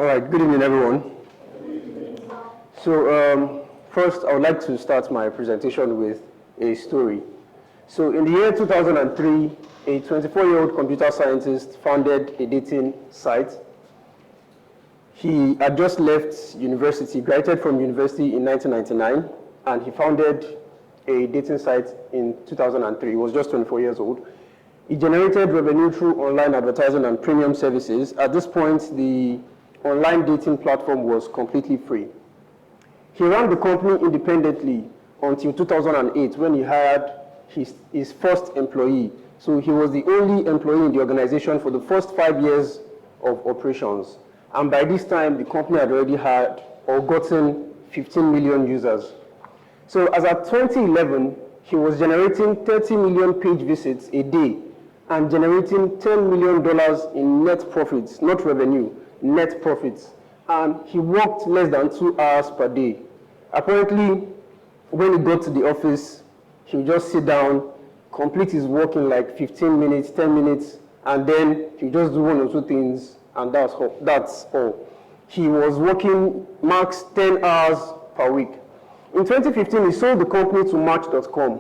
right, good evening, everyone. So, first, I would like to start my presentation with a story. So, in the year 2003, a 24-year-old computer scientist founded a dating site. He had just left university, graduated from university in 1999, and he founded a dating site in 2003. He was just 24 years old. He generated revenue through online advertising and premium services. At this point, the online dating platform was completely free. He ran the company independently until 2008 when he hired his first employee. So he was the only employee in the organization for the first 5 years of operations. And by this time, the company had already had or gotten 15 million users. So as at 2011, he was generating 30 million page visits a day and generating $10 million in net profits, not revenue, net profits. And he worked less than 2 hours per day. Apparently, when he got to the office, he would just sit down, complete his work in like 15 minutes, 10 minutes, and then he just do 1 or 2 things, and that's all. He was working max 10 hours per week. In 2015, he sold the company to Match.com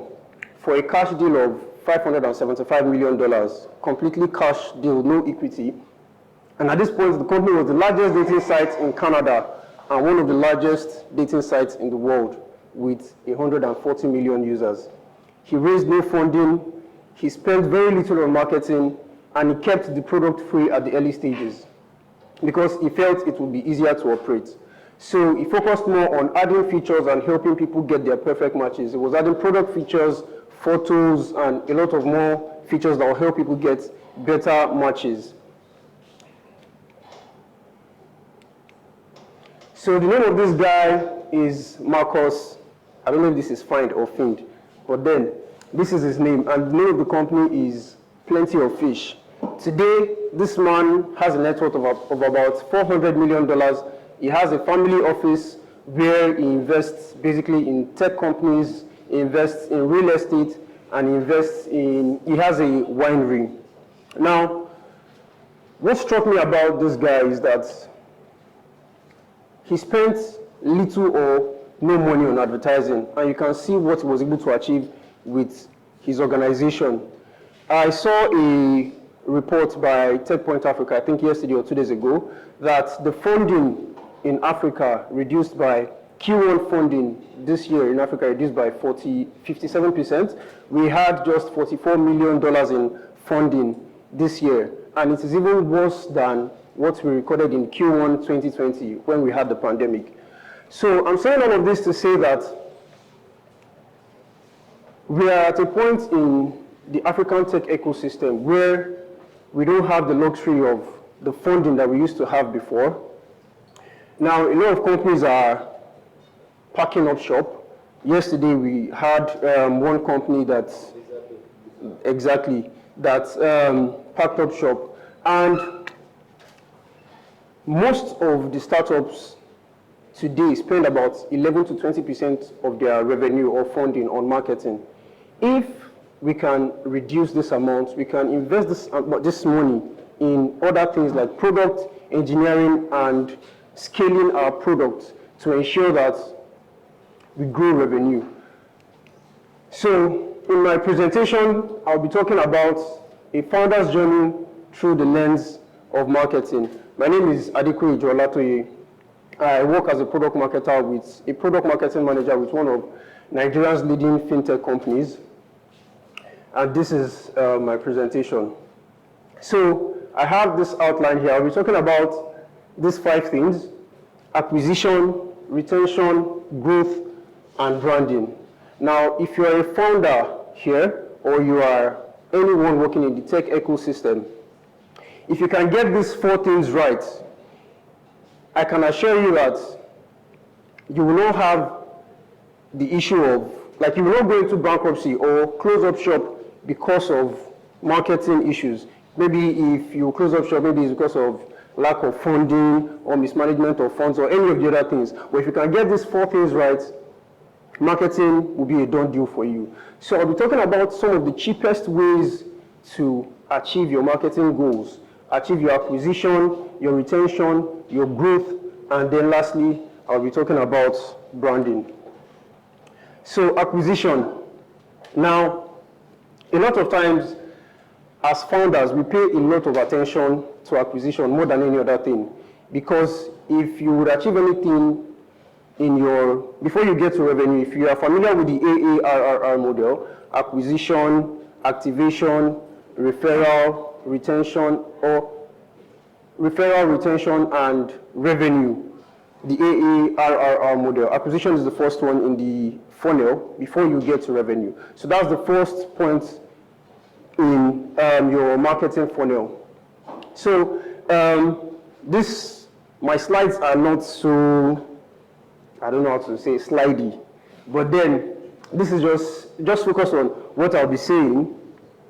for a cash deal of $575 million, completely cash deal, no equity. And at this point, the company was the largest dating site in Canada and one of the largest dating sites in the world with 140 million users. He raised no funding, he spent very little on marketing, and he kept the product free at the early stages because he felt it would be easier to operate. So he focused more on adding features and helping people get their perfect matches. He was adding product features, photos, and a lot of more features that will help people get better matches. So the name of this guy is Marcus. I don't know if this is find or find, but then this is his name, and the name of the company is Plenty of Fish. Today, this man has a net worth of about $400 million. He has a family office where he invests basically in tech companies, he invests in real estate, and he has a winery. Now, what struck me about this guy is that he spent little or no money on advertising, and you can see what he was able to achieve with his organization. I saw a report by TechPoint Africa, I think yesterday or 2 days ago, that the funding in Africa reduced by Q1 funding this year in Africa reduced by 57%. We had just $44 million in funding this year, and it is even worse than what we recorded in Q1 2020 when we had the pandemic. So I'm saying all of this to say that we are at a point in the African tech ecosystem where we don't have the luxury of the funding that we used to have before. Now, a lot of companies are packing up shop. Yesterday, we had one company that packed up shop. And most of the startups today spend about 11 to 20% of their revenue or funding on marketing. If we can reduce this amount, we can invest this money in other things like product engineering and scaling our product to ensure that we grow revenue. So in my presentation, I'll be talking about a founder's journey through the lens of marketing. My name is Adekoyejo Olatoye. I work as a product marketing manager with one of Nigeria's leading fintech companies. And this is my presentation. So I have this outline here. I'll be talking about these 5 things: acquisition, retention, growth, and branding. Now, if you are a founder here, or you are anyone working in the tech ecosystem, if you can get these 4 things right, I can assure you that you will not have the issue of, like, you will not go into bankruptcy or close up shop because of marketing issues. Maybe if you close up shop, maybe it's because of lack of funding or mismanagement of funds or any of the other things. But if you can get these 4 things right, marketing will be a done deal for you. So I'll be talking about some of the cheapest ways to achieve your marketing goals. achieve your acquisition, your retention, your growth, and then lastly, I'll be talking about branding. So acquisition. Now, a lot of times, as founders, we pay a lot of attention to acquisition more than any other thing. Because if you would achieve anything before you get to revenue, if you are familiar with the AARR model, acquisition, activation, referral, retention, and revenue, the AARR model. Acquisition is the first one in the funnel before you get to revenue. So that's the first point in your marketing funnel. So my slides are not so, I don't know how to say slidey, but then this is just focus on what I'll be saying.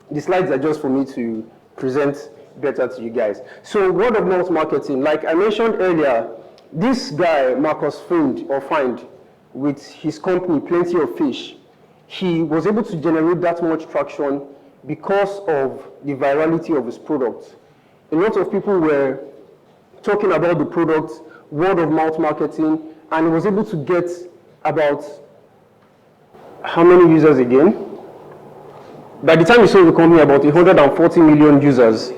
The slides are just for me to present better to you guys. So word of mouth marketing, like I mentioned earlier, this guy, Marcus Find, with his company, Plenty of Fish, he was able to generate that much traction because of the virality of his product. A lot of people were talking about the product, word of mouth marketing, and he was able to get about, how many users again? By the time he sold the company, about 140 million users.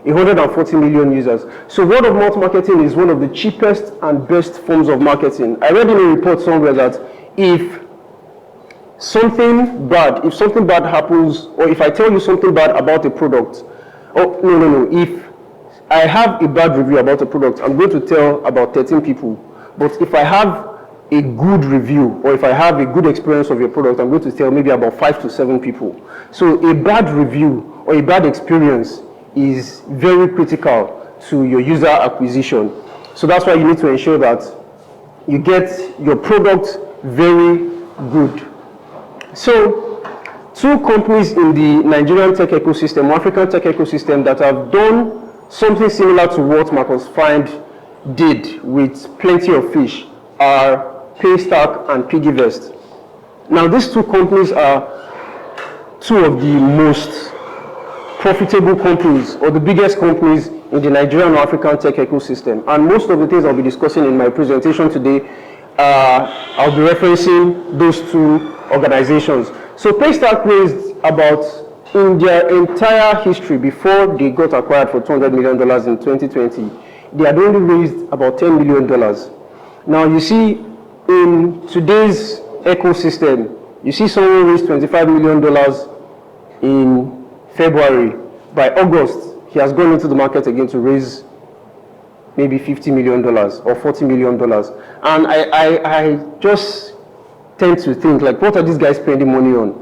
140 million users. So word of mouth marketing is one of the cheapest and best forms of marketing. I read in a report somewhere that if something bad happens, or if I tell you something bad about a product, if I have a bad review about a product, I'm going to tell about 13 people. But if I have a good review, or if I have a good experience of your product, I'm going to tell maybe about 5 to 7 people. So a bad review or a bad experience is very critical to your user acquisition. So that's why you need to ensure that you get your product very good. So 2 companies in the Nigerian tech ecosystem, African tech ecosystem, that have done something similar to what Marcus Find did with Plenty of Fish are Paystack and Piggyvest. Now these 2 companies are 2 of the most profitable companies, or the biggest companies in the Nigerian or African tech ecosystem. And most of the things I'll be discussing in my presentation today, I'll be referencing those 2 organizations. So Paystack raised about, in their entire history before they got acquired for $200 million in 2020, they had only raised about $10 million. Now you see, in today's ecosystem, you see someone raised $25 million in February. By August, he has gone into the market again to raise maybe $50 million or $40 million. And I just tend to think, like, what are these guys spending money on?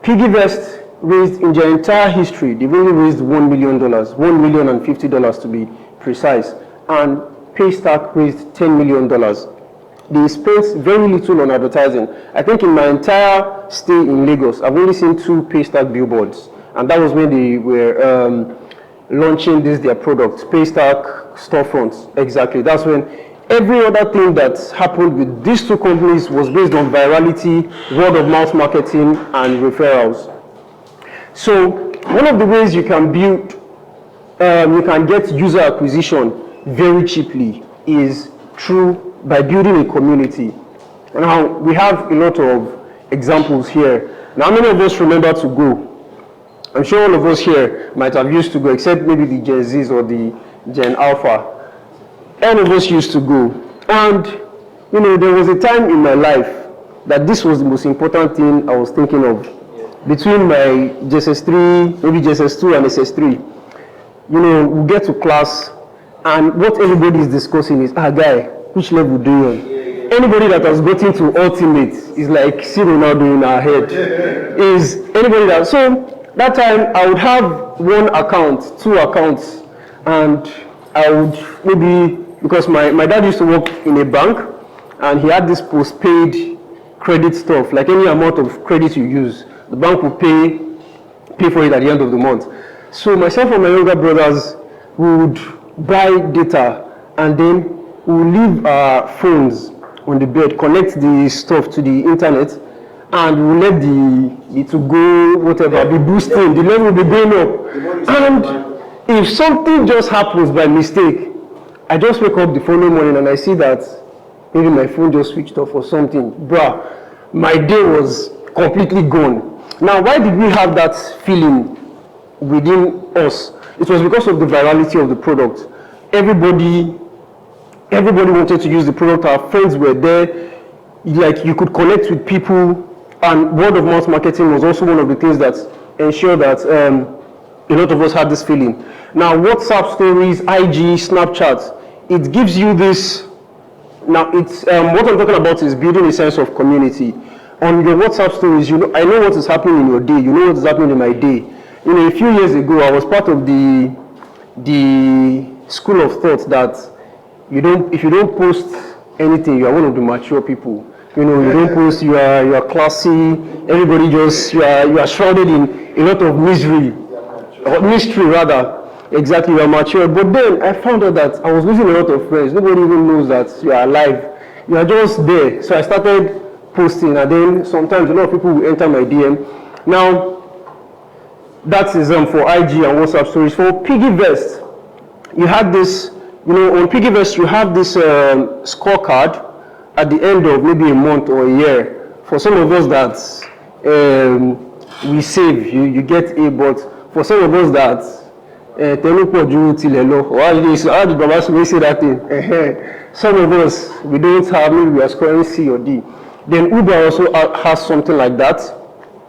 Piggyvest raised, in their entire history, they've only raised $1 million, $1,050,000 to be precise. And Paystack raised $10 million. They spent very little on advertising. I think in my entire stay in Lagos, I've only seen 2 Paystack billboards. And that was when they were launching their product, Paystack storefronts. Exactly. That's when every other thing that happened with these 2 companies was based on virality, word of mouth marketing, and referrals. So one of the ways you can build, you can get user acquisition very cheaply is by building a community. Now we have a lot of examples here. Now many of us remember to go. I'm sure all of us here might have used to go, except maybe the Gen Zs or the Gen Alpha. All of us used to go. And, there was a time in my life that this was the most important thing I was thinking of. Between my JSS3, maybe JSS2 and SS3, we get to class, and what everybody is discussing is, guy, which level do you on? Anybody that has gotten to ultimate is like see Ronaldo in our head. Is anybody that, so that time I would have 1 account, 2 accounts, and I would maybe, because my dad used to work in a bank, and he had this postpaid credit stuff, like any amount of credit you use, the bank will pay for it at the end of the month. So myself and my younger brothers would buy data, and then we would leave our phones on the bed, connect the stuff to the internet, and we will let the to go whatever be boosting, the level will be going up. And if something just happens by mistake, I just wake up the following morning and I see that maybe my phone just switched off or something. Bruh, my day was completely gone. Now, why did we have that feeling within us? It was because of the virality of the product. Everybody wanted to use the product. Our friends were there. Like, you could connect with people, and word of mouth marketing was also one of the things that ensured that a lot of us had this feeling. Now, WhatsApp stories, IG, Snapchat, it gives you this. Now, it's what I'm talking about is building a sense of community. On your WhatsApp stories, you know, I know what is happening in your day. You know what is happening in my day. You know, a few years ago, I was part of the school of thought that if you don't post anything, you are one of the mature people. You know, you don't post, you are classy. Everybody just you are shrouded in a lot of mystery rather. Exactly, you are mature. But then I found out that I was losing a lot of friends. Nobody even knows that you are alive. You are just there. So I started posting, and then sometimes a lot of people will enter my DM. Now, that is for IG and WhatsApp stories. For Piggyvest, you had this, you know, on Piggyvest you have this scorecard at the end of maybe a month or a year. For some of us that we save, you get A, but for some of us that how did Baba say that thing? Some of us, we don't have, maybe we are scoring C or D. Then Uber also has something like that,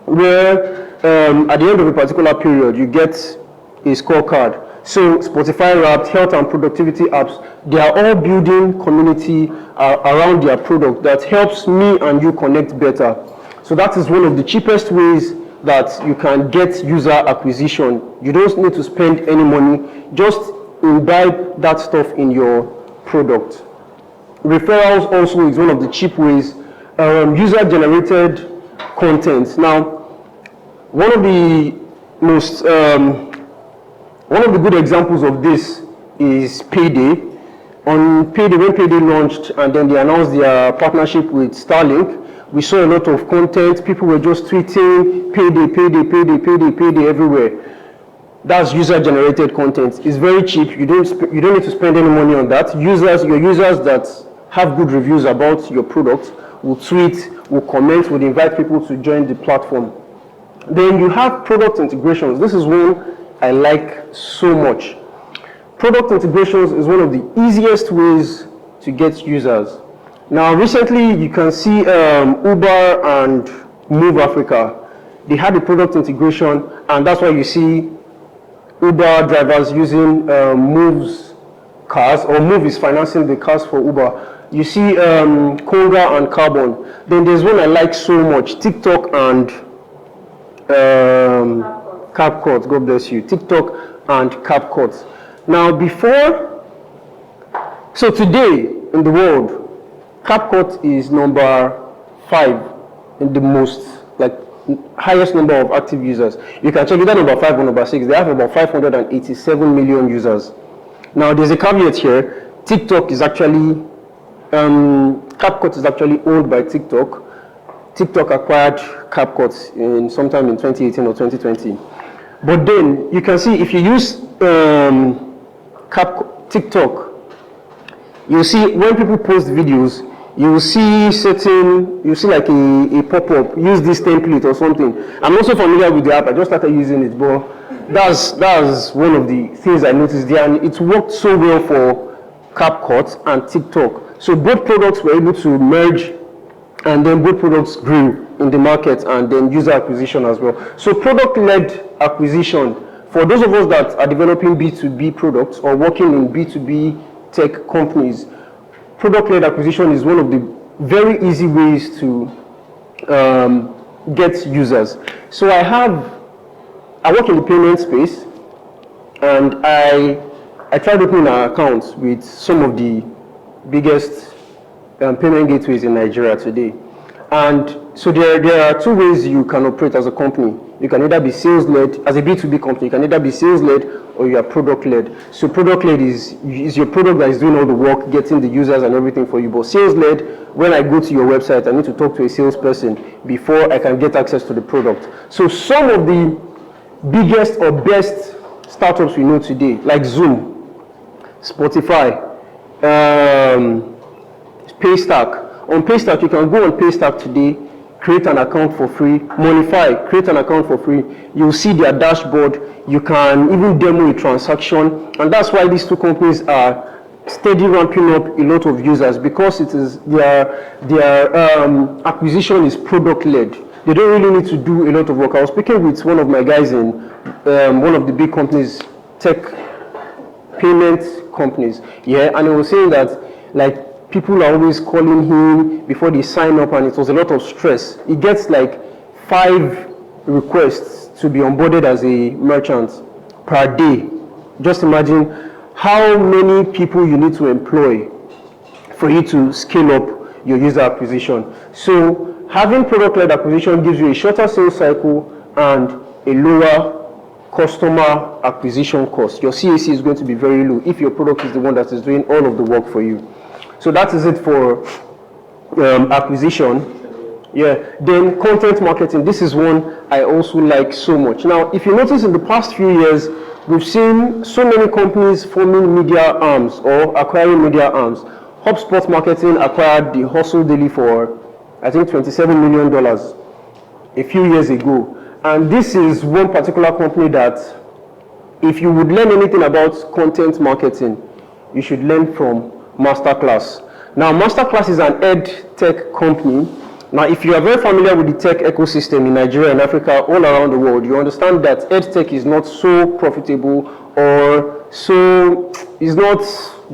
where at the end of a particular period, you get a scorecard. So Spotify Wrapped, health and productivity apps, they are all building community around their product that helps me and you connect better. So that is one of the cheapest ways that you can get user acquisition. You don't need to spend any money, just imbibe that stuff in your product. Referrals also is one of the cheap ways. User-generated content. Now, one of the good examples of this is Payday. On Payday, when Payday launched and then they announced their partnership with Starlink, we saw a lot of content. People were just tweeting Payday everywhere. That's user-generated content. It's very cheap. You don't need to spend any money on that. Your users that have good reviews about your product will tweet, will comment, will invite people to join the platform. Then you have product integrations. This is one I like so much. Product integrations is one of the easiest ways to get users. Now, recently, you can see Uber and Move Africa. They had a product integration, and that's why you see Uber drivers using Move's cars, or Move is financing the cars for Uber. You see Konga and Carbon. Then there's one I like so much, TikTok and CapCut. God bless you. TikTok and CapCut. Now, so today in the world, CapCut is number 5 in the highest number of active users. You can check either number 5 or number 6. They have about 587 million users. Now, there's a caveat here. TikTok is actually, CapCut is actually owned by TikTok. TikTok acquired CapCut sometime in 2018 or 2020. But then you can see if you use TikTok, you see when people post videos, you see like a pop-up, use this template or something. I'm also familiar with the app, I just started using it, but that's one of the things I noticed there, and it worked so well for CapCut and TikTok. So both products were able to merge, and then both products grew in the market, and then user acquisition as well. So product-led acquisition, for those of us that are developing B2B products or working in B2B tech companies, product-led acquisition is one of the very easy ways to get users. So I work in the payment space, and I tried opening an account with some of the biggest payment gateways in Nigeria today. And so there are two ways you can operate as a company. You can either be sales-led, as a B2B company, you can either be sales-led or you are product-led. So product-led is your product that is doing all the work, getting the users and everything for you. But sales-led, when I go to your website, I need to talk to a salesperson before I can get access to the product. So some of the biggest or best startups we know today, like Zoom, Spotify, Paystack. On Paystack, you can go on Paystack today, create an account for free. Monify, create an account for free. You'll see their dashboard. You can even demo a transaction. And that's why these two companies are steady ramping up a lot of users, because it is their acquisition is product-led. They don't really need to do a lot of work. I was speaking with one of my guys in one of the big companies, tech payment companies, yeah, and he was saying that like people are always calling him before they sign up, and it was a lot of stress. He gets like 5 requests to be onboarded as a merchant per day. Just imagine how many people you need to employ for you to scale up your user acquisition. So having product-led acquisition gives you a shorter sales cycle and a lower customer acquisition cost. Your CAC is going to be very low if your product is the one that is doing all of the work for you. So that is it for acquisition. Yeah. Then content marketing. This is one I also like so much. Now, if you notice in the past few years, we've seen so many companies forming media arms or acquiring media arms. HubSpot Marketing acquired the Hustle Daily for, I think, $27 million a few years ago. And this is one particular company that, if you would learn anything about content marketing, you should learn from Masterclass. Now, Masterclass is an ed tech company. Now, if you are very familiar with the tech ecosystem in Nigeria and Africa, all around the world, you understand that ed tech is not so profitable, or so, it's not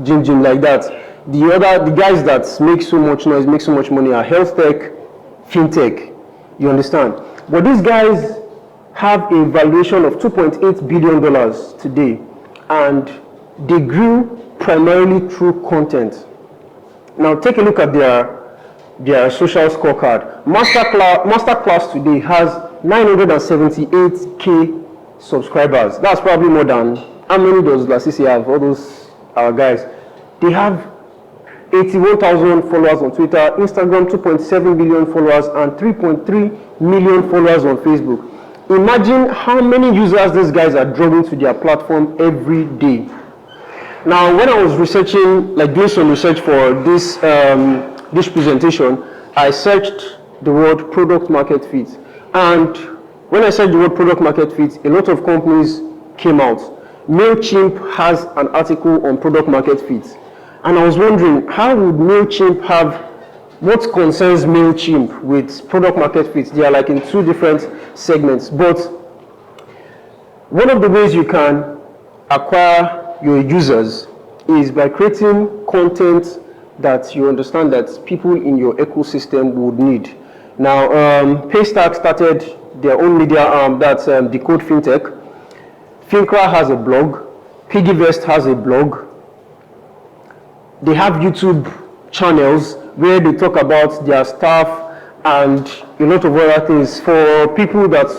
jim like that. The guys that make so much noise, make so much money are health tech, fintech. You understand? But these guys have a valuation of $2.8 billion today, and they grew primarily through content. Now take a look at their social scorecard. Masterclass today has 978K subscribers. That's probably more than, how many does Lasisi have, all those guys? They have 81,000 followers on Twitter, Instagram 2.7 million followers, and 3.3 million followers on Facebook. Imagine how many users these guys are drawing to their platform every day. Now, when I was researching, like doing some research for this this presentation, I searched the word product market fit. And when I searched the word product market fit, a lot of companies came out. MailChimp has an article on product market fit. And I was wondering, how would MailChimp have, what concerns MailChimp with product market fit? They are like in 2 different segments. But one of the ways you can acquire your users is by creating content that you understand that people in your ecosystem would need. Now, Paystack started their own media arm, that's Decode Fintech. Fincra has a blog. Piggyvest has a blog. They have YouTube channels where they talk about their staff and a lot of other things. For people that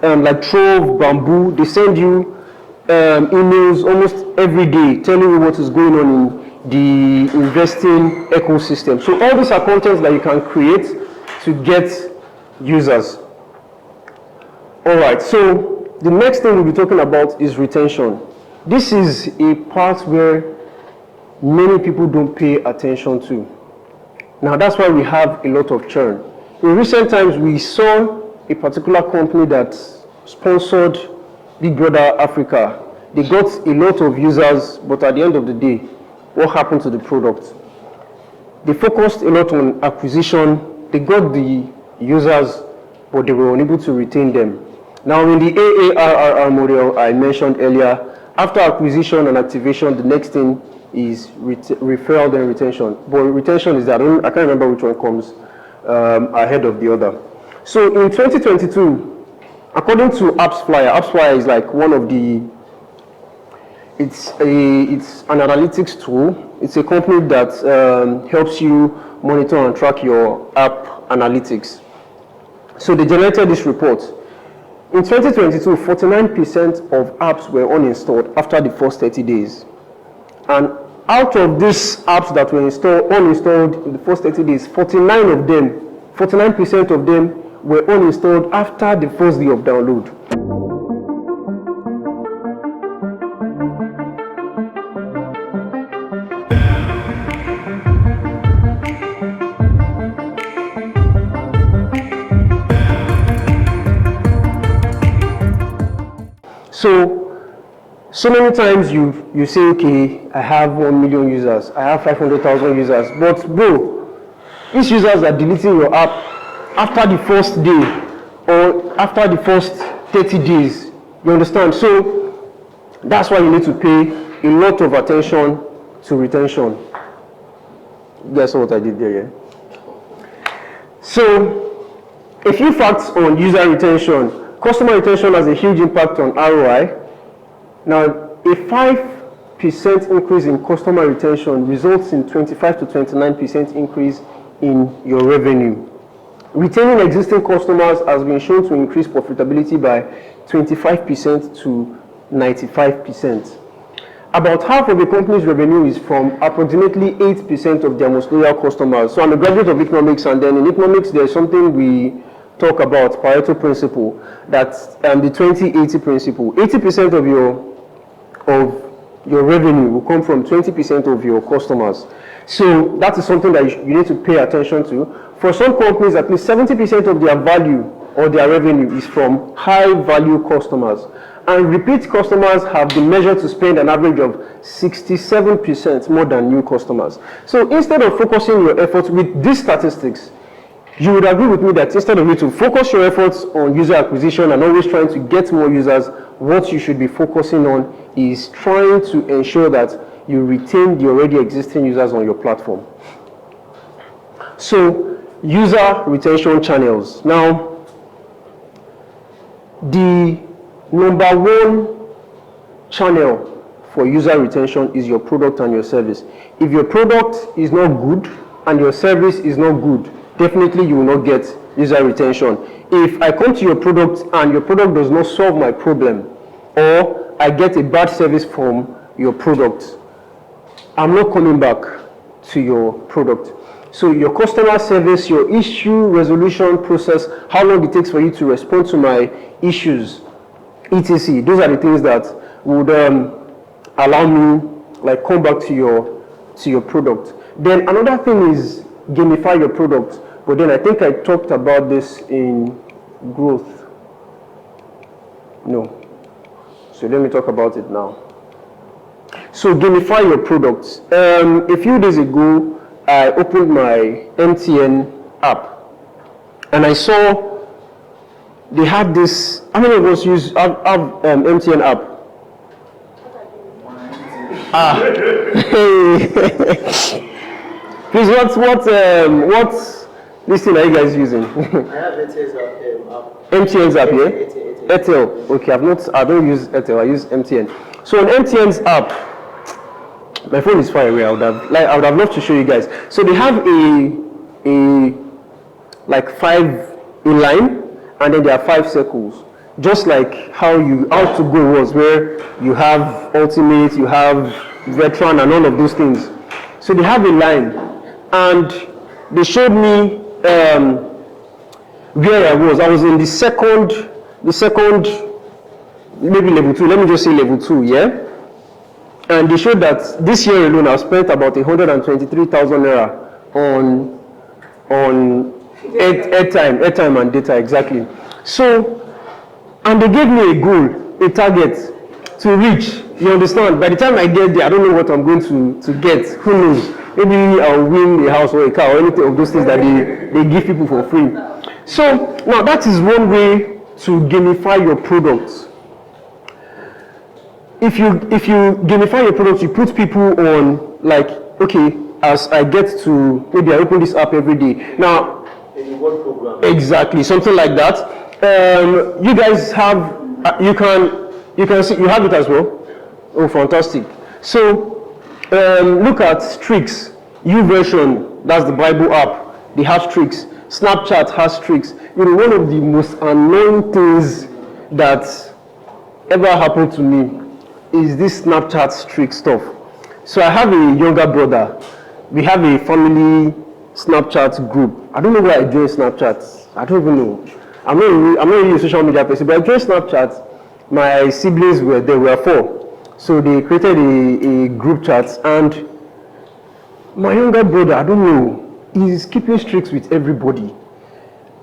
like Trove, Bamboo, they send you emails almost every day telling you what is going on in the investing ecosystem. So all these are contents that you can create to get users. All right, so the next thing we'll be talking about is retention. This is a part where many people don't pay attention to. Now that's why we have a lot of churn. In recent times, we saw a particular company that sponsored Big Brother Africa. They got a lot of users, but at the end of the day, what happened to the product? They focused a lot on acquisition. They got the users, but they were unable to retain them. Now, in the AARR model I mentioned earlier, after acquisition and activation, the next thing is referral and retention. But retention is that, I can't remember which one comes ahead of the other. So in 2022, according to AppsFlyer is like one of the, it's an analytics tool. It's a company that helps you monitor and track your app analytics. So they generated this report. In 2022, 49% of apps were uninstalled after the first 30 days. And out of these apps that were uninstalled in the first 30 days, 49% of them were uninstalled after the first day of download. So many times you say, okay, I have 1 million users, I have 500,000 users, but bro, these users are deleting your app after the first day or after the first 30 days. You understand? So that's why you need to pay a lot of attention to retention. Guess what I did there, yeah? So a few facts on user retention. Customer retention has a huge impact on ROI. Now, a 5% increase in customer retention results in 25 to 29% increase in your revenue. Retaining existing customers has been shown to increase profitability by 25% to 95%. About half of a company's revenue is from approximately 8% of their most loyal customers. So I'm a graduate of economics, and then in economics there's something we talk about, Pareto principle, that's the 20-80 principle. 80% of your revenue will come from 20% of your customers. So that is something that you need to pay attention to. For some companies, at least 70% of their value or their revenue is from high value customers. And repeat customers have been measured to spend an average of 67% more than new customers. So instead of focusing your efforts with these statistics, you would agree with me that instead of you to focus your efforts on user acquisition and always trying to get more users, what you should be focusing on is trying to ensure that you retain the already existing users on your platform. So, user retention channels. Now, the number one channel for user retention is your product and your service. If your product is not good and your service is not good, definitely you will not get user retention. If I come to your product and your product does not solve my problem, or I get a bad service from your product, I'm not coming back to your product. So your customer service, your issue resolution process, how long it takes for you to respond to my issues, etc. Those are the things that would allow me like come back to your product. Then another thing is gamify your product. But then I think I talked about this in growth. No. So let me talk about it now. So gamify your products. A few days ago, I opened my MTN app, and I saw they had this. How many of us have MTN app? Please, what this thing are you guys using? I have MTN's app. MTN's app, yeah? Airtel. Okay, I don't use Airtel, I use MTN. So on MTN's app, my phone is far away. I would have loved to show you guys. So they have a line, and then there are 5 circles. Just like how to go was, where you have ultimate, you have veteran, and all of those things. So they have a line, and they showed me where I was. I was in the second, maybe level 2. Let me just say level 2, yeah. And they showed that this year alone, I've spent about 123,000 naira on airtime and data, exactly. So, and they gave me a goal, a target to reach. You understand? By the time I get there, I don't know what I'm going to get. Who knows? Maybe I'll win a house or a car or anything of those things that they give people for free. So now that is one way to gamify your products. If you gamify your products, you put people on, like, okay, as I get to, maybe I open this app every day. Now, a reward program. Exactly, something like that. You guys have, you can see, you have it as well. Oh, fantastic. So, look at Streaks, YouVersion, that's the Bible app. They have Streaks. Snapchat has Streaks. You know, one of the most annoying things that ever happened to me is this Snapchat Streak stuff. So I have a younger brother. We have a family Snapchat group. I don't know why I joined Snapchat. I don't even know. I'm not really a social media person, but I joined Snapchat. My siblings were 4. So they created a group chat, and my younger brother, I don't know, he's keeping streaks with everybody.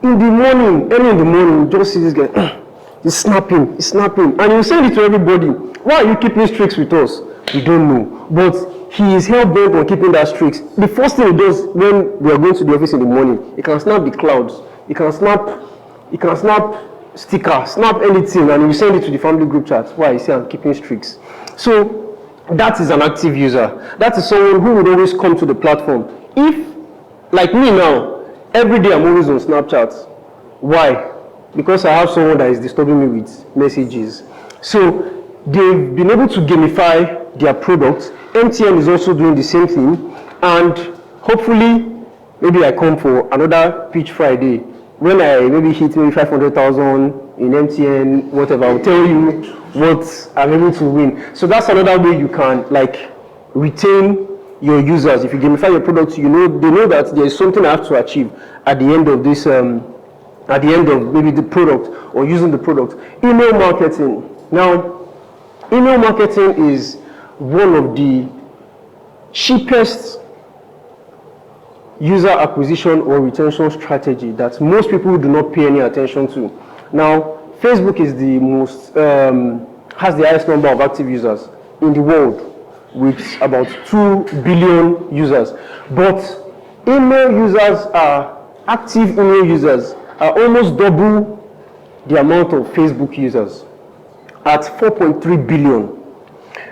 In the morning, early in the morning, just see this guy. It's snapping, and you send it to everybody. Why are you keeping streaks with us? We don't know. But he is hell bent on keeping that streaks. The first thing he does when we are going to the office in the morning, he can snap the clouds, he can snap sticker, snap anything, and he will send it to the family group chat. Why? He say I'm keeping streaks. So that is an active user. That is someone who would always come to the platform. If, like me now, every day I'm always on Snapchat. Why? Because I have someone that is disturbing me with messages. So they've been able to gamify their products. MTN is also doing the same thing, and hopefully maybe I come for another pitch Friday when I maybe hit maybe 500,000 in MTN, whatever. I'll tell you what I'm able to win. So that's another way you can like retain your users. If you gamify your products, you know they know that there is something I have to achieve at the end of this at the end of maybe the product or using the product. Email marketing. Now, email marketing is one of the cheapest user acquisition or retention strategy that most people do not pay any attention to. Now, Facebook is the most, has the highest number of active users in the world with about 2 billion users. But email users active email users are almost double the amount of Facebook users at 4.3 billion.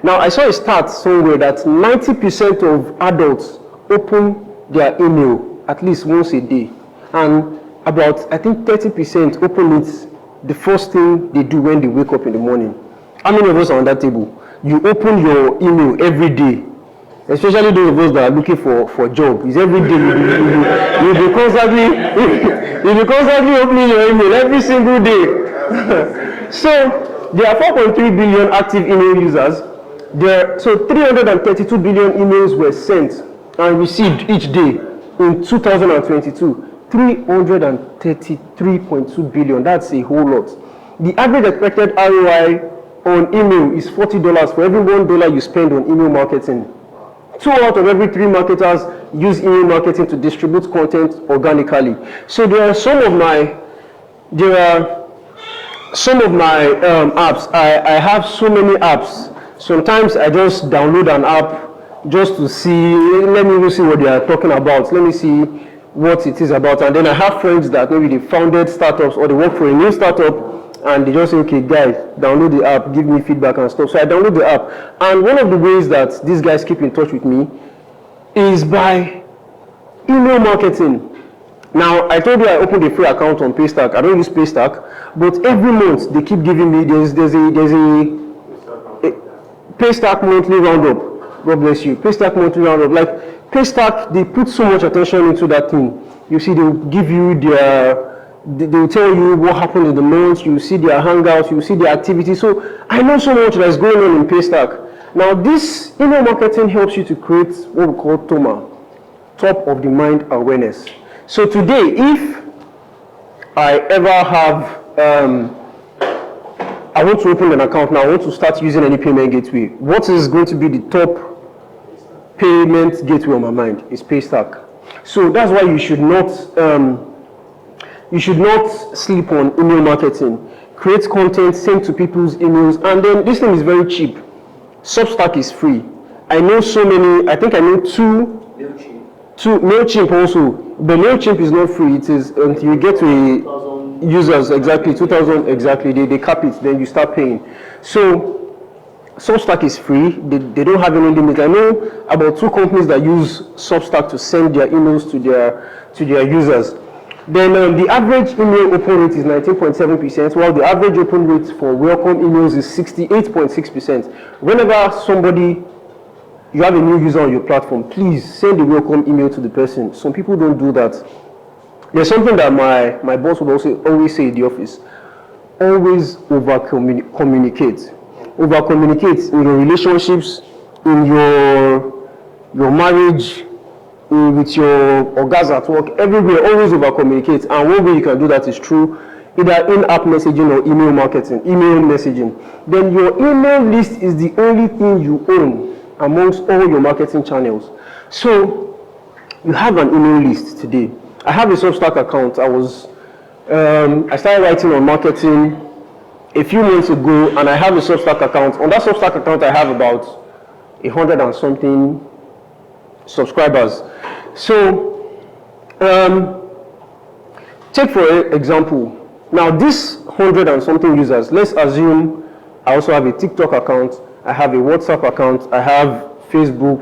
Now, I saw a stat somewhere that 90% of adults open their email at least once a day, and about, I think, 30% open it the first thing they do when they wake up in the morning. How many of us are on that table? You open your email every day, especially those of us that are looking for a job. It's every day you'll be constantly opening your email every single day. So there are 4.3 billion active email users. So 332 billion emails were sent and received each day in 2022. 333.2 billion. That's a whole lot. The average expected ROI on email is $40 for every $1 you spend on email marketing. 2 out of every 3 marketers use email marketing to distribute content organically. So there are some of my apps. I have so many apps. Sometimes I just download an app just to see, let me see what they are talking about. Let me see what it is about. And then I have friends that maybe they founded startups or they work for a new startup, and they just say, okay, guys, download the app, give me feedback and stuff. So I download the app. And one of the ways that these guys keep in touch with me is by email marketing. Now, I told you I opened a free account on Paystack. I don't use Paystack, but every month they keep giving me, there's a Paystack monthly roundup. God bless you. Paystack monthly roundup. Like Paystack, they put so much attention into that thing. You see, they'll give you they'll tell you what happened in the month. You see their hangouts, you see their activity. So I know so much that's going on in Paystack. Now, this email marketing helps you to create what we call TOMA, top of the mind awareness. So today, if I ever have I want to open an account now, I want to start using any payment gateway, what is going to be the top payment gateway on my mind? Is Paystack. So that's why you should not sleep on email marketing. Create content, send to people's emails, and then this thing is very cheap. Substack is free. I know so many, I think I know two MailChimp also, but MailChimp is not free. It is until you get to users, exactly 2,000 exactly. They cap it, then you start paying. So Substack is free. They don't have any limit. I know about 2 companies that use Substack to send their emails to their users. Then the average email open rate is 19.7%, while the average open rate for welcome emails is 68.6%. Whenever you have a new user on your platform, please send a welcome email to the person. Some people don't do that. There's something that my boss would also always say in the office: always over-communicate. Over-communicate in your relationships, in your marriage, with your orgas at work, everywhere. Always over-communicate. And one way you can do that is through either in-app messaging or email marketing, email messaging. Then your email list is the only thing you own amongst all your marketing channels. So you have an email list today. I have a Substack account. I started writing on marketing a few months ago, and I have a Substack account. On that Substack account, I have about 100 and something subscribers. So, take for example, now this 100 and something users, let's assume I also have a TikTok account, I have a WhatsApp account, I have Facebook,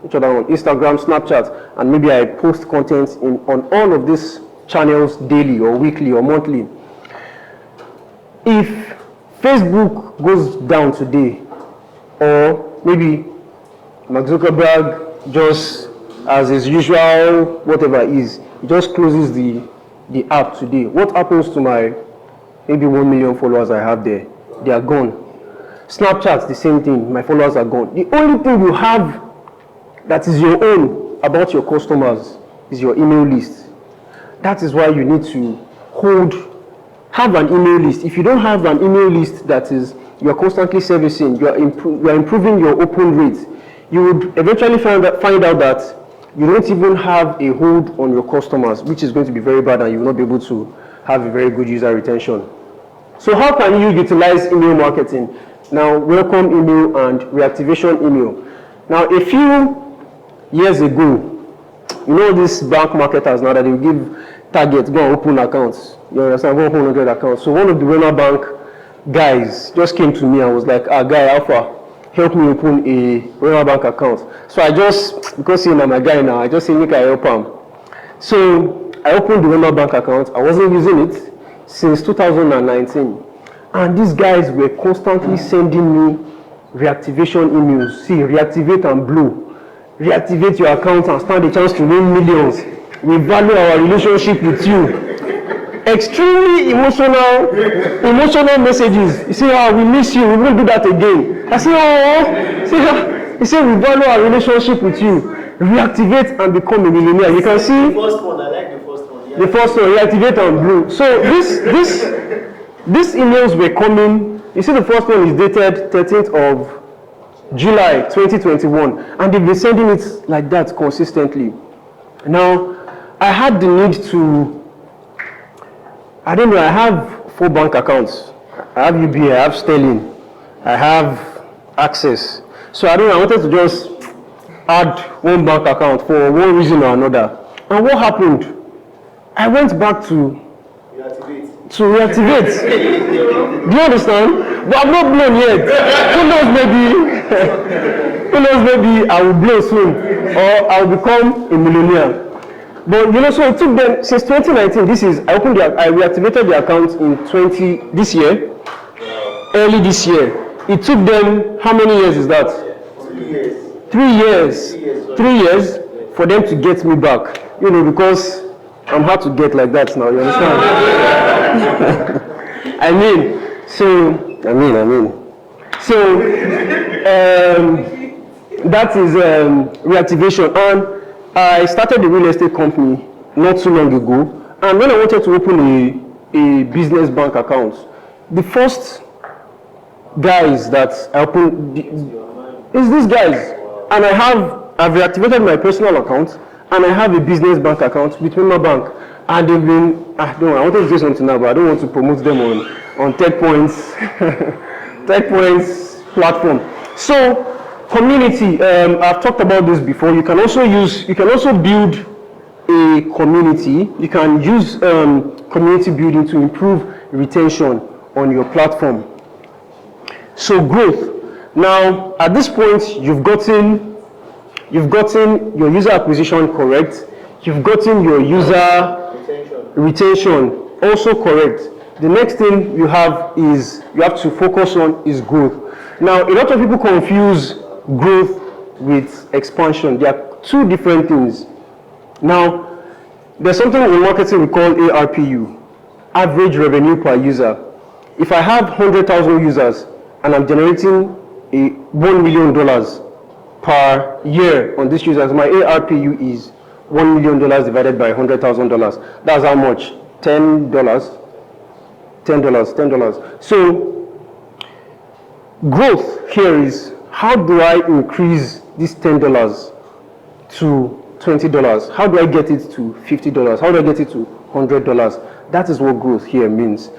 which other one, Instagram, Snapchat, and maybe I post content on all of these channels daily or weekly or monthly. If Facebook goes down today, or maybe Mark Zuckerberg just, as his usual, whatever it is, just closes the app today, what happens to my maybe 1 million followers I have there? They are gone. Snapchat, the same thing, my followers are gone. The only thing you have that is your own about your customers is your email list. That is why you need to have an email list. If you don't have an email list that is you're constantly servicing, you're improving your open rate, you would eventually find out that you don't even have a hold on your customers, which is going to be very bad, and you will not be able to have a very good user retention. So how can you utilize email marketing? Now, welcome email and reactivation email. Now, a few years ago, you know these bank marketers now that they give targets, go and open accounts. You understand? Go open 100 accounts. So one of the Wema Bank guys just came to me and was like, guy, Alpha, help me open a Wema Bank account. So I just, because he's my guy now, I just said, Nick, I help him. So I opened the Wema Bank account. I wasn't using it since 2019. And these guys were constantly sending me reactivation emails. See, reactivate and blow. Reactivate your account and stand a chance to win millions. We value our relationship with you. Extremely emotional messages. You say, we miss you, we won't do that again. I say, he said, we value our relationship with you. Reactivate and become a millionaire. You can see The first one, I like the first one. Yeah. the first one, reactivate and blue. So these emails were coming. You see, the first one is dated 13th of July 2021, and they've been sending it like that consistently. Now, I had the need to, I have 4 bank accounts. I have UBA, I have Sterling, I have Access. So I wanted to just add 1 bank account for one reason or another. And what happened? I went back to reactivate. Do you understand? But I'm not blown yet. Who knows, maybe I will blow soon, or I will become a millionaire. But so it took them since 2019. I reactivated the account in early this year. It took them, how many years is that? 3 years. 3 years for them to get me back. Because I'm hard to get like that now, you understand? That is reactivation. And I started a real estate company not too long ago. And when I wanted to open a business bank account, the first guys that I opened is these guys. And I've reactivated my personal account, and I have a business bank account with my bank. And they've been, I wanted to say something now, but I don't want to promote them on Tech Points platform. So, community, I've talked about this before. You can also build a community. You can use community building to improve retention on your platform. So growth. Now, at this point, you've gotten your user acquisition correct. You've gotten your user retention also correct. The next thing you have to focus on is growth. Now, a lot of people confuse growth with expansion. They are 2 different things. Now, there's something in marketing we call ARPU, average revenue per user. If I have 100,000 users and I'm generating $1 million per year on these users, my ARPU is $1 million divided by $100,000. That's how much? $10. So growth here is, how do I increase this $10 to $20? How do I get it to $50? How do I get it to $100? That is what growth here means.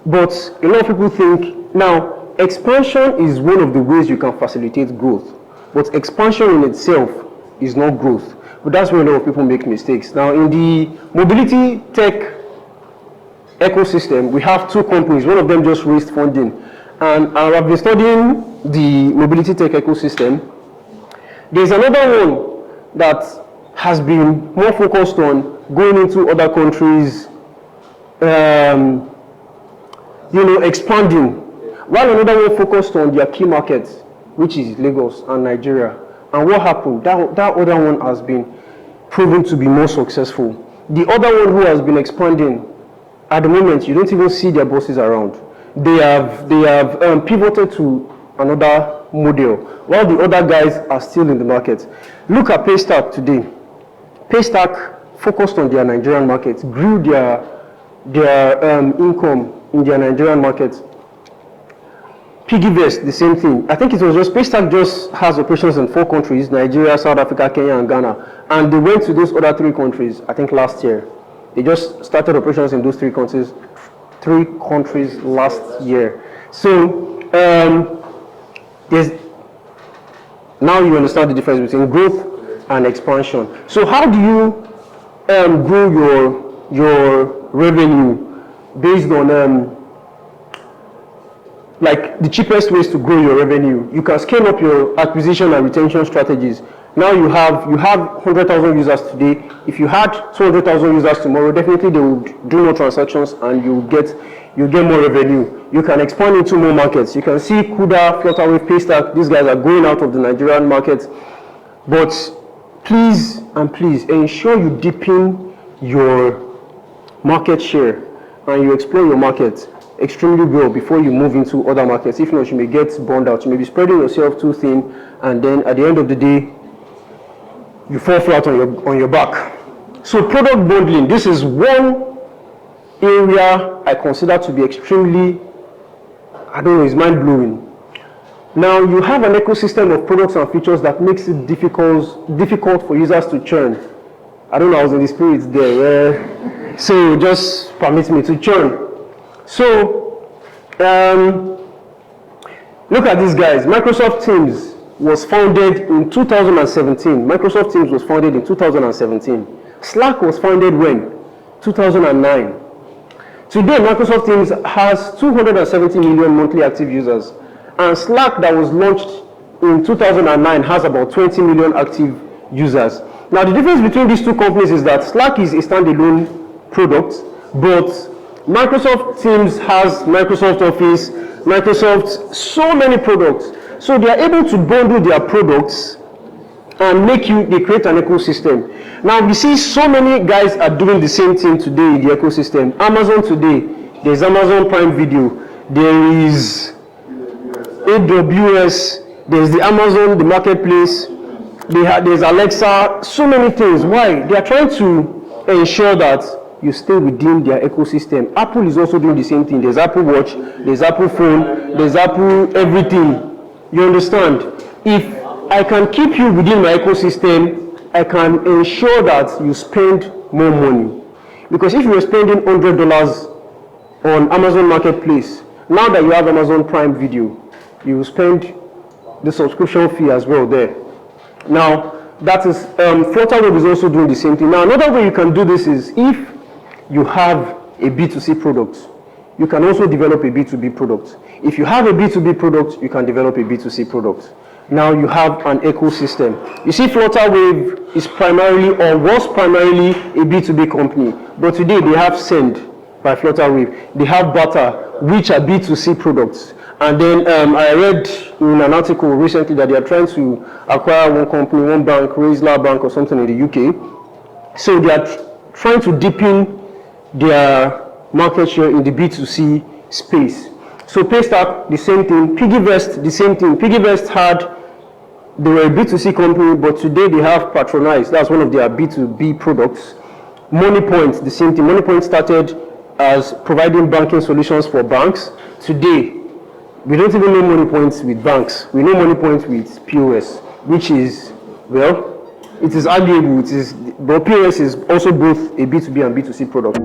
But a lot of people think, now, expansion is one of the ways you can facilitate growth. But expansion in itself is not growth. But that's where a lot of people make mistakes. Now, in the mobility tech ecosystem, we have two companies. One of them just raised funding. And I've been studying the mobility tech ecosystem. There's another one that has been more focused on going into other countries, expanding, while another one focused on their key markets, which is Lagos and Nigeria. And what happened? That other one has been proven to be more successful. The other one who has been expanding, at the moment, you don't even see their bosses around. They have pivoted to another model, while the other guys are still in the market. Look at Paystack today. Paystack focused on their Nigerian market, grew their income in their Nigerian market. PiggyVest, the same thing. I think it was just Paystack just has operations in 4 countries: Nigeria, South Africa, Kenya, and Ghana. And they went to those other 3 countries, I think last year. They just started operations in those 3 countries last year. So now you understand the difference between growth and expansion. So how do you grow your revenue based on like the cheapest ways to grow your revenue? You can scale up your acquisition and retention strategies. Now you have 100,000 users today. If you had 200,000 users tomorrow, definitely they would do more transactions and you get more revenue. You can expand into more markets. You can see Kuda, Flutterwave, Paystack, these guys are going out of the Nigerian market. But please ensure you deepen your market share and you explore your market extremely well before you move into other markets. If not, you may get burned out. You may be spreading yourself too thin, and then at the end of the day, you fall flat on your back. So product bundling, this is one area I consider to be extremely, it's mind-blowing. Now, you have an ecosystem of products and features that makes it difficult for users to churn. I was in the spirit there. So just permit me to churn. So, look at these guys. Microsoft Teams was founded in 2017. Microsoft Teams was founded in 2017. Slack was founded when? 2009. Today, Microsoft Teams has 270 million monthly active users. And Slack, that was launched in 2009, has about 20 million active users. Now, the difference between these two companies is that Slack is a standalone product, but Microsoft Teams has Microsoft Office, Microsoft, so many products. So they are able to bundle their products and they create an ecosystem. Now we see so many guys are doing the same thing today in the ecosystem. Amazon today, there's Amazon Prime Video, there is AWS, there's the Amazon, the marketplace, there's Alexa, so many things. Why? They are trying to ensure that you stay within their ecosystem. Apple is also doing the same thing. There's Apple Watch, there's Apple Phone, there's Apple everything. You understand? If I can keep you within my ecosystem, I can ensure that you spend more money. Because if you're spending $100 on Amazon Marketplace, now that you have Amazon Prime Video, you will spend the subscription fee as well there. Now, that is, Flutterwave is also doing the same thing. Now, another way you can do this is if you have a B2C product, you can also develop a B2B product. If you have a B2B product, you can develop a B2C product. Now you have an ecosystem. You see, Flutterwave is primarily or was primarily a B2B company, but today they have Send by Flutterwave. They have Butter, which are B2C products. And then I read in an article recently that they are trying to acquire one company, one bank, Raisler Bank or something in the UK. So they are trying to deepen their market share in the B2C space. So Paystack, the same thing. PiggyVest, the same thing. PiggyVest they were a B2C company, but today they have Patronize. That's one of their B2B products. MoneyPoint, the same thing. MoneyPoint started as providing banking solutions for banks. Today, we don't even know MoneyPoint with banks. We know MoneyPoint with POS, which is, well, it is arguable. But POS is also both a B2B and B2C product.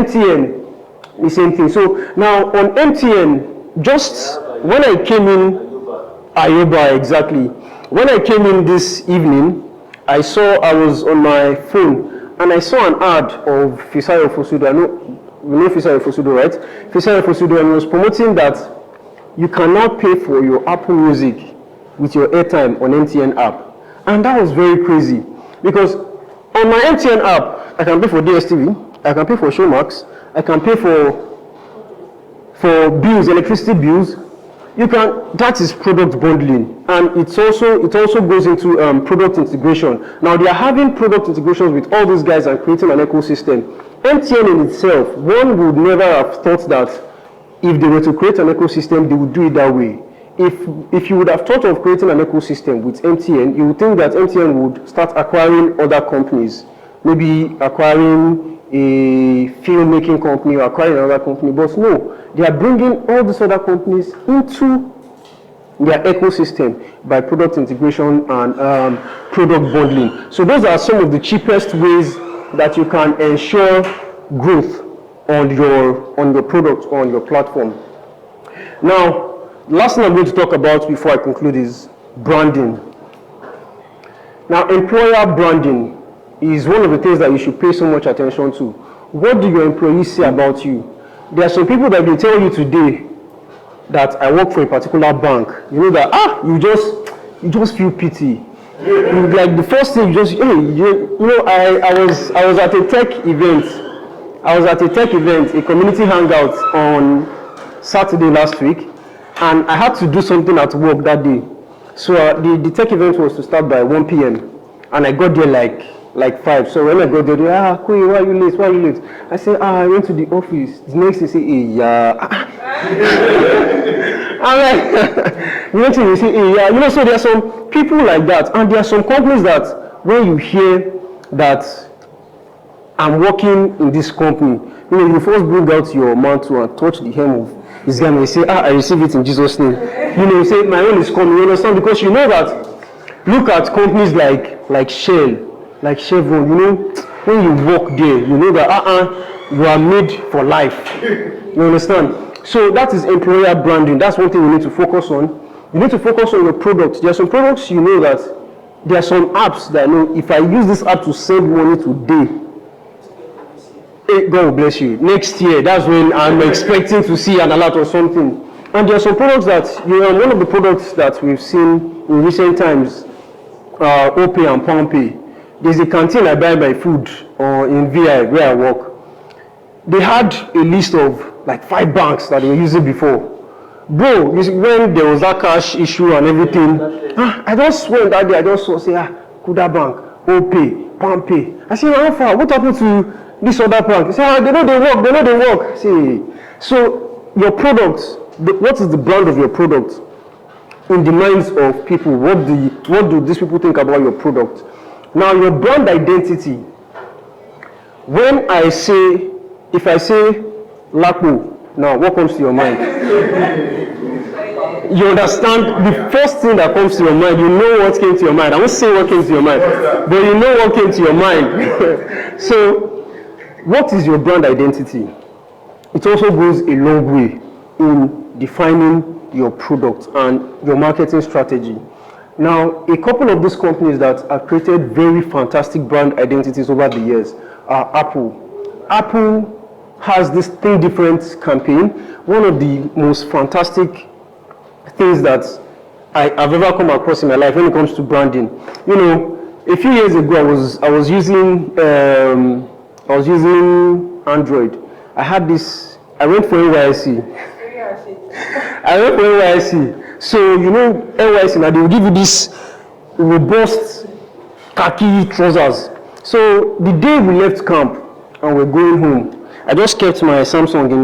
MTN, the same thing. So now on MTN, just when I came in, Ayoba, exactly. When I came in this evening, I was on my phone and I saw an ad of Fisayo Fosudo. I know, you know Fisayo Fosudo, right? Fisayo Fosudo, and he was promoting that you cannot pay for your Apple Music with your airtime on MTN app. And that was very crazy because on my MTN app, I can pay for DSTV, I can pay for Showmax, I can pay for bills, electricity bills. That is product bundling, and it also goes into product integration. Now they are having product integrations with all these guys and creating an ecosystem. MTN in itself, one would never have thought that if they were to create an ecosystem, they would do it that way. If you would have thought of creating an ecosystem with MTN, you would think that MTN would start acquiring other companies, maybe acquiring a filmmaking company or acquiring another company, but no, they are bringing all these other companies into their ecosystem by product integration and product bundling. So those are some of the cheapest ways that you can ensure growth on your product, on your platform. Now, last thing I'm going to talk about before I conclude is branding. Now, employer branding is one of the things that you should pay so much attention to. What do your employees say about you? There are some people that will tell you today that I work for a particular bank. You know that you just feel pity. Like the first thing, I was at a tech event. A community hangout on Saturday last week, and I had to do something at work that day. So the tech event was to start by 1 p.m. and I got there like 5. So when I got there, Koyi, why are you late? I said, I went to the office. The next day, say, I'm like, so there are some people like that, and there are some companies that when you hear that I'm working in this company, you first bring out your mantle and touch the hem of his garment and say, I receive it in Jesus' name. You say, my own is coming. You understand? Because you know that, look at companies like Shell, like Chevron, when you work there, you know that you are made for life. You understand? So that is employer branding. That's one thing you need to focus on. You need to focus on your products. There are some products that there are some apps that if I use this app to send money today, God will bless you. Next year, that's when I'm expecting to see an alert or something. And there are some products that, one of the products that we've seen in recent times, OPay and PalmPay. There's a canteen I buy my food in VI where I work. They had a list of like 5 banks that they were using before. Bro, when there was that cash issue and everything, I just went that day, I just saw, Kuda Bank, OPay, PalmPay. I said, how far? What happened to this other bank? I said, they know they work. I say, so your products, what is the brand of your product in the minds of people? What do these people think about your product? Now, your brand identity, if I say Lapo, now what comes to your mind? You understand? The first thing that comes to your mind, you know what came to your mind. I won't say what came to your mind, but you know what came to your mind. So, what is your brand identity? It also goes a long way in defining your product and your marketing strategy. Now, a couple of these companies that have created very fantastic brand identities over the years are Apple. Apple has this Think Different campaign, one of the most fantastic things that I've ever come across in my life when it comes to branding. A few years ago, I was using Android. I went for NYC. So, NYC, now they will give you this robust khaki trousers. So, the day we left camp and we're going home, I just kept my Samsung in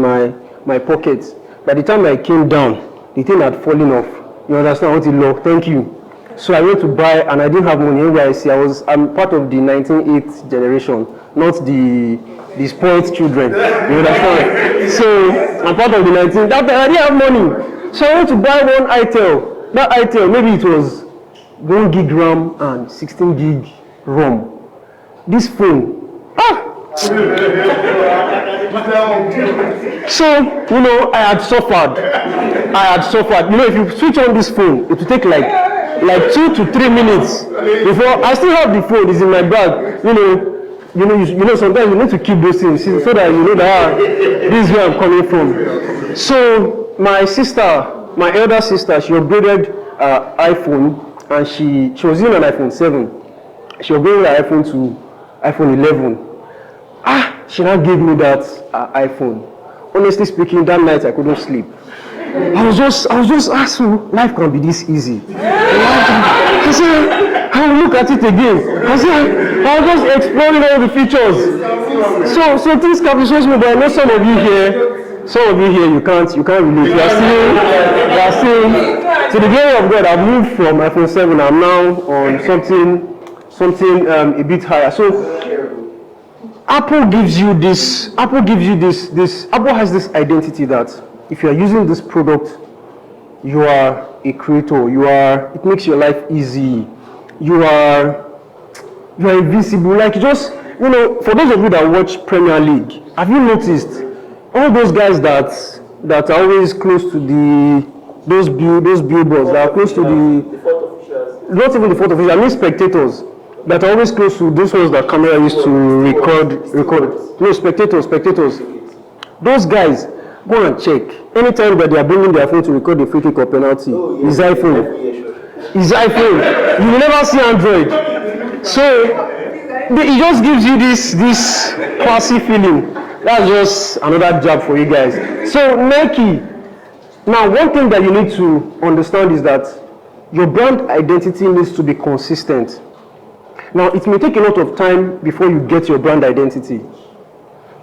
my pocket. By the time I came down, the thing had fallen off. You understand what it looked? Thank you. So I went to buy, and I didn't have money. I'm part of the 1980s generation, not the spoiled children. You understand? So I'm part of the 19. That I didn't have money. So I went to buy one ITEL. That ITEL, maybe it was 1 gig RAM and 16 gig ROM. This phone, So, you know, I had suffered. You know, if you switch on this phone, it will take like 2 to 3 minutes before I still have the phone. It's in my bag. You know. Sometimes you need to keep those things so that you know that this is where I'm coming from. So my elder sister, she upgraded iPhone, and she was using an iPhone 7. She upgraded her iPhone to iPhone 11. She now gave me that iPhone. Honestly speaking, that night I couldn't sleep. I was just asking, life can be this easy. I said, I will look at it again. I said, I was just exploring all the features. So things can be so smooth, but I know some of you here, you can't relate. You are still, to the glory of God, I've moved from iPhone 7, I'm now on something a bit higher. So Apple has this identity that if you are using this product, you are a creator, it makes your life easy, you are invisible. Like, just, you know, for those of you that watch Premier League, have you noticed all those guys that are always close to those billboards that are close to the fourth officials, not even the fourth officials, I mean spectators that are always close to those ones that camera used to record. No, spectators. Those guys, go and check. Anytime that they are bringing their phone to record the free kick or penalty, his iPhone. You will never see Android. So it just gives you this classy feeling. That's just another job for you guys. So Nike. Now, one thing that you need to understand is that your brand identity needs to be consistent. Now, it may take a lot of time before you get your brand identity.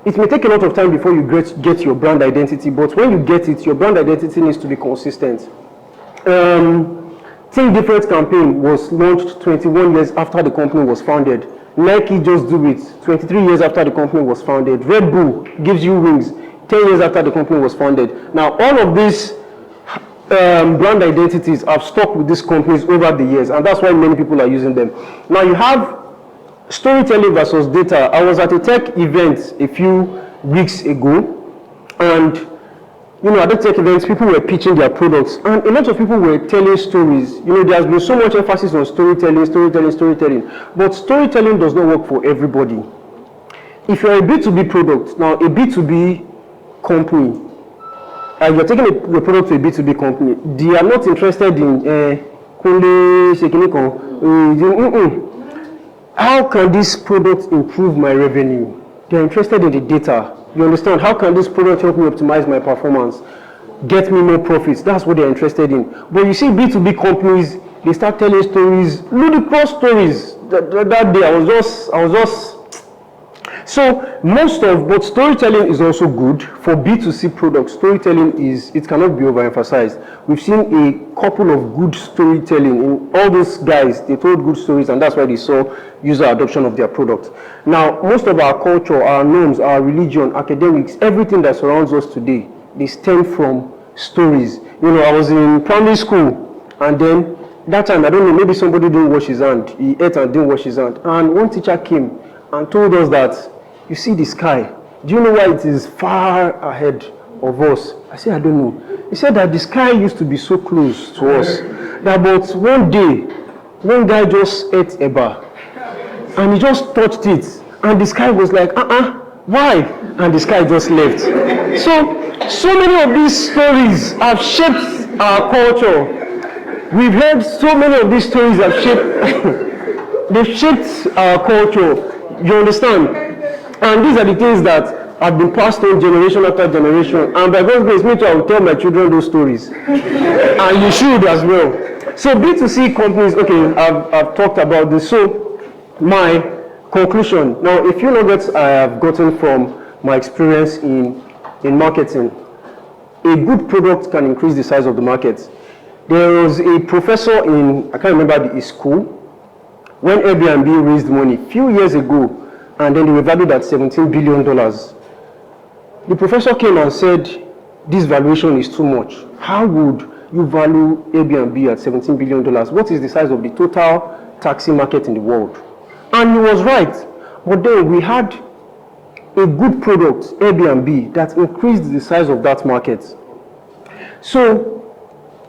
It may take a lot of time before you get your brand identity, but when you get it, your brand identity needs to be consistent. Think Different campaign was launched 21 years after the company was founded. Nike Just Do It, 23 years after the company was founded. Red Bull Gives You Wings, 10 years after the company was founded. Now, all of these brand identities have stuck with these companies over the years, and that's why many people are using them. Now, you have storytelling versus data. I was at a tech event a few weeks ago, and you know, at the tech events, people were pitching their products, and a lot of people were telling stories. You know, there's been so much emphasis on storytelling, but storytelling does not work for everybody. If you're a B2B product, now a B2B company, and you're taking a product to a B2B company, they are not interested in how can this product improve my revenue? They're interested in the data. You understand? How can this product help me optimize my performance? Get me more profits? That's what they're interested in. But you see B2B companies, they start telling stories, ludicrous stories. That day I was just but storytelling is also good for B2C products. Storytelling it cannot be overemphasized. We've seen a couple of good storytelling in all those guys. They told good stories, and that's why they saw user adoption of their product. Now, most of our culture, our norms, our religion, academics, everything that surrounds us today, they stem from stories. You know, I was in primary school, and then that time, I don't know, maybe somebody didn't wash his hand. He ate and didn't wash his hand. And one teacher came and told us that, you see the sky, do you know why it is far ahead of us? I said, I don't know. He said that the sky used to be so close to us, that but one day, one guy just ate eba, and he just touched it, and the sky was like, why? And the sky just left. So many of these stories have shaped our culture. We've heard so many of these stories have they've shaped our culture. You understand? And these are the things that have been passed on generation after generation. And by God's grace, me too, I will tell my children those stories. And you should as well. So B2C companies, okay, I've talked about this. So my conclusion, now a few nuggets I have gotten from my experience in marketing. A good product can increase the size of the market. There was a professor in, I can't remember his school, when Airbnb raised money a few years ago, and then they were valued at $17 billion. The professor came and said, this valuation is too much. How would you value Airbnb at $17 billion? What is the size of the total taxi market in the world? And he was right. But then we had a good product, Airbnb, that increased the size of that market. So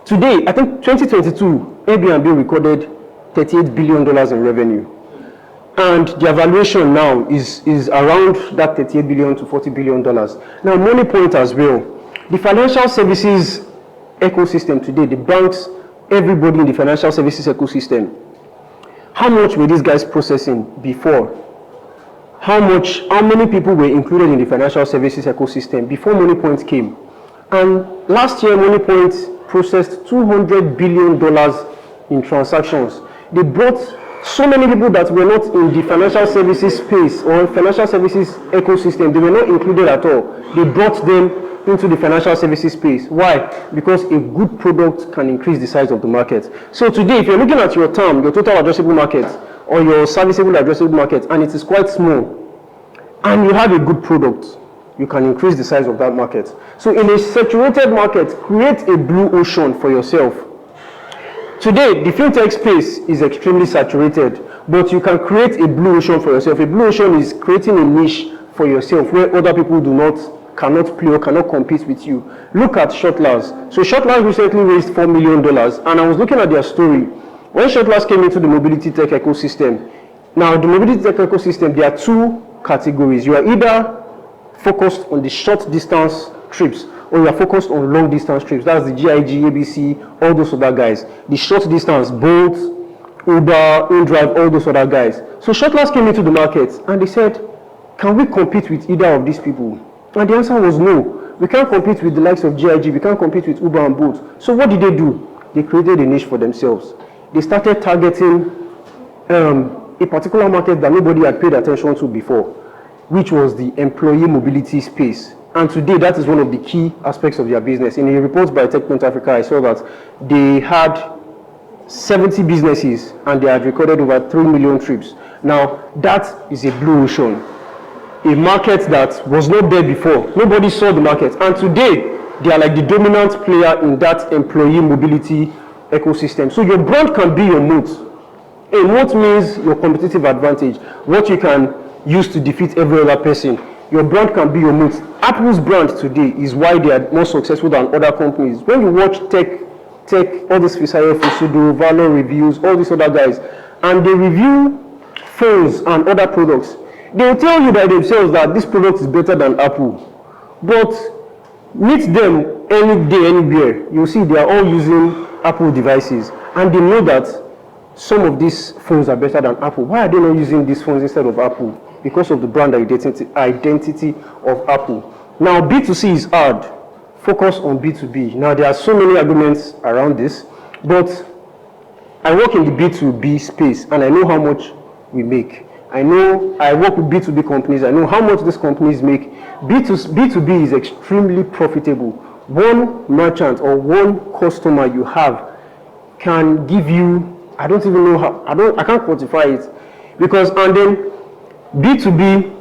today, I think 2022, Airbnb recorded $38 billion in revenue. And the valuation now is around that $38 billion to $40 billion. Now, money point as well. The financial services ecosystem today, the banks, everybody in the financial services ecosystem, how much were these guys processing before? How many people were included in the financial services ecosystem before Money Point came? And last year, Money Point processed $200 billion in transactions. They brought so many people that were not in the financial services space or financial services ecosystem. They were not included at all. They brought them into the financial services space. Why? Because a good product can increase the size of the market. So today, if you're looking at your TAM, your total addressable market, or your serviceable addressable market, and it is quite small, and you have a good product, you can increase the size of that market. So in a saturated market, create a blue ocean for yourself. Today, the fintech space is extremely saturated, but you can create a blue ocean for yourself. A blue ocean is creating a niche for yourself where other people cannot play or cannot compete with you. Look at Shotlers. So Shotlers recently raised $4 million, and I was looking at their story. When Shotlers came into the mobility tech ecosystem, now the mobility tech ecosystem, there are two categories. You are either focused on the short distance trips, or you are focused on long distance trips. That's the GIG, ABC, all those other guys. The short distance, Bolt, Uber, InDrive, all those other guys. So Shotlers came into the market and they said, can we compete with either of these people? And the answer was no. We can't compete with the likes of GIG, we can't compete with Uber and Bolt. So what did they do? They created a niche for themselves. They started targeting a particular market that nobody had paid attention to before, which was the employee mobility space. And today, that is one of the key aspects of their business. In a report by TechPoint Africa, I saw that they had 70 businesses and they had recorded over 3 million trips. Now, that is a blue ocean, a market that was not there before. Nobody saw the market. And today, they are like the dominant player in that employee mobility ecosystem. So your brand can be your moat. A moat means your competitive advantage, what you can use to defeat every other person. Your brand can be your moat. Apple's brand today is why they are more successful than other companies. When you watch tech, all this Fisayo, Fusudo, Valor Reviews, all these other guys, and they review phones and other products, they will tell you by themselves that this product is better than Apple. But meet them any day, anywhere, you'll see they are all using Apple devices, and they know that some of these phones are better than Apple. Why are they not using these phones instead of Apple? Because of the brand identity of Apple. Now, B2C is hard. Focus on B2B. Now, there are so many arguments around this, but I work in the B2B space, and I know how much we make. I work with B2B companies. I know how much these companies make. B2B is extremely profitable. One merchant or one customer you have can give you, I don't even know how, I can't quantify it. Because, and then B2B,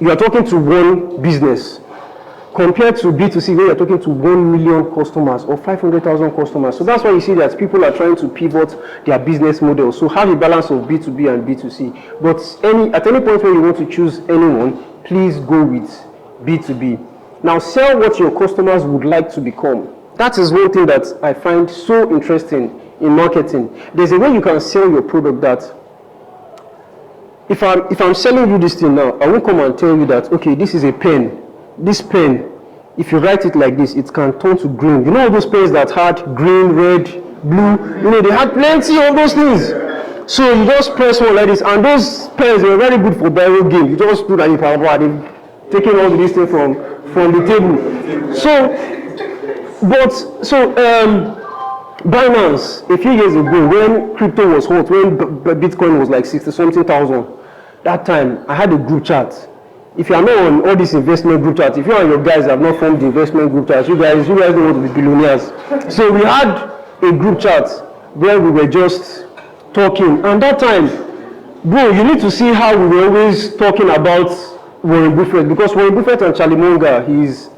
you are talking to one business compared to B2C where you're talking to 1 million customers or 500,000 customers. So that's why you see that people are trying to pivot their business model. So have a balance of B2B and B2C. But at any point where you want to choose anyone, please go with B2B. Now sell what your customers would like to become. That is one thing that I find so interesting in marketing. There's a way you can sell your product that if I'm selling you this thing now, I won't come and tell you that, okay, this is a pen. This pen, if you write it like this, it can turn to green. You know all those pens that had green, red, blue? You know, they had plenty of those things. So you just press one like this, and those pens were very good for bio game. You just do that in power, they've taken all these things from the table. Binance, a few years ago, when crypto was hot, when Bitcoin was like 60-something thousand, that time I had a group chat. If you are not on all these investment group chats, if you and your guys have not formed the investment group chats, you guys don't want to be billionaires. So we had a group chat where we were just talking. And that time, bro, you need to see how we were always talking about Warren Buffett, because Warren Buffett and Charlie Munger, he's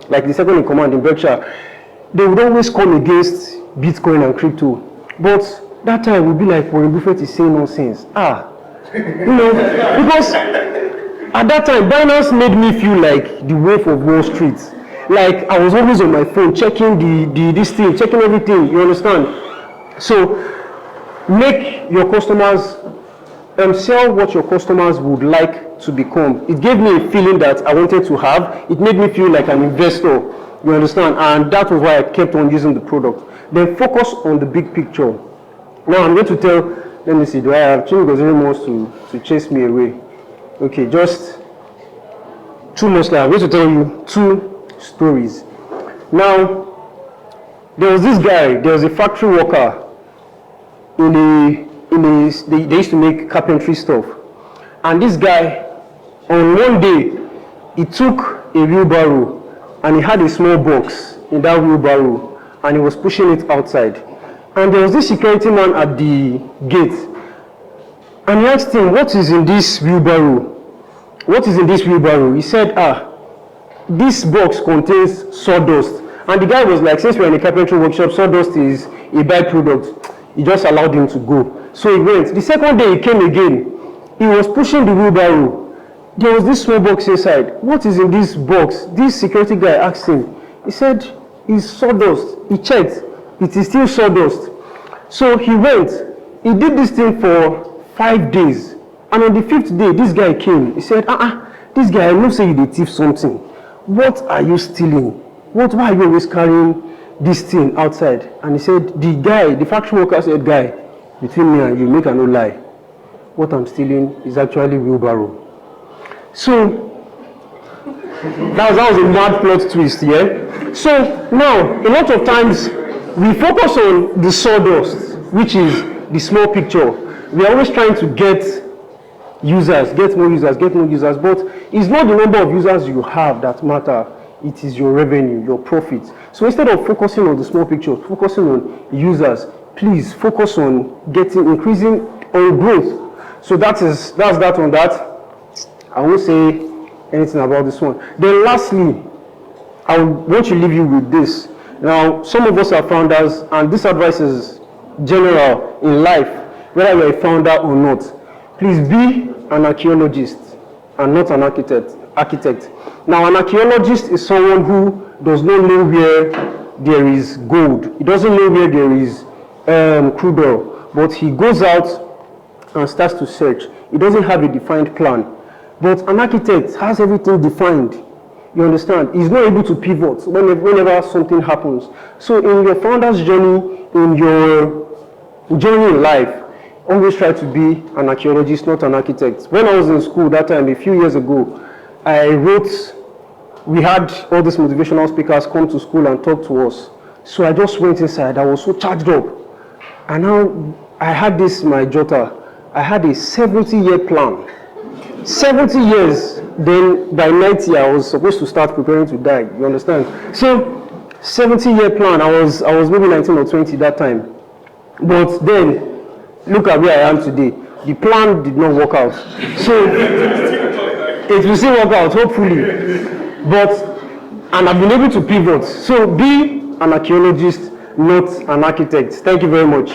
like the second in command in Berkshire. They would always come against Bitcoin and crypto. But that time we'd be like, Warren Buffett is saying nonsense. You know, because at that time, Binance made me feel like the wolf of Wall Street. Like I was always on my phone checking this thing, checking everything. You understand? So make your customers sell what your customers would like to become. It gave me a feeling that I wanted to have. It made me feel like an investor. You understand? And that was why I kept on using the product. Then focus on the big picture. Now I'm going to tell. Let me see. Do I have Chimgozeri wants to chase me away? Okay, just 2 months later, I'm going to tell you 2 stories. Now, there was this guy, there was a factory worker they used to make carpentry stuff. And this guy, on one day, he took a wheelbarrow and he had a small box in that wheelbarrow and he was pushing it outside. And there was this security man at the gate. And he asked him, what is in this wheelbarrow? What is in this wheelbarrow? He said, this box contains sawdust. And the guy was like, since we're in a carpentry workshop, sawdust is a byproduct. He just allowed him to go. So he went. The second day he came again. He was pushing the wheelbarrow. There was this small box inside. What is in this box? This security guy asked him. He said, it's sawdust. He checked. It is still sawdust. So he went. He did this thing for 5 days. And on the 5th day, this guy came. He said, this guy, I know say you dey thief something. What are you stealing? Why are you always carrying this thing outside? And he said, the factory worker said, guy, between me and you, make a no lie. What I'm stealing is actually wheelbarrow. So, that was a mad plot twist, yeah? So, now, a lot of times, we focus on the sawdust, which is the small picture. We are always trying to get users, get more users, but it's not the number of users you have that matter. It is your revenue, your profit. So instead of focusing on the small picture, focusing on users, please focus on increasing on growth. So that's that on that. I won't say anything about this one. Then lastly, I want to leave you with this. Now, some of us are founders, and this advice is general in life, whether you're a founder or not. Please be an archaeologist and not an architect. Now, an archaeologist is someone who does not know where there is gold. He doesn't know where there is crude oil, but he goes out and starts to search. He doesn't have a defined plan. But an architect has everything defined. You understand? He's not able to pivot whenever something happens. So in your founder's journey, in your journey in life, always try to be an archaeologist, not an architect. When I was in school that time, a few years ago, we had all these motivational speakers come to school and talk to us. So I just went inside. I was so charged up. And now I had this, my jotter. I had a 70-year plan. 70 years, then by 90 I was supposed to start preparing to die, you understand? So, 70-year plan, I was maybe 19 or 20 that time. But then, look at where I am today. The plan did not work out. So, it will still work out, hopefully. And I've been able to pivot. So, be an archaeologist, not an architect. Thank you very much.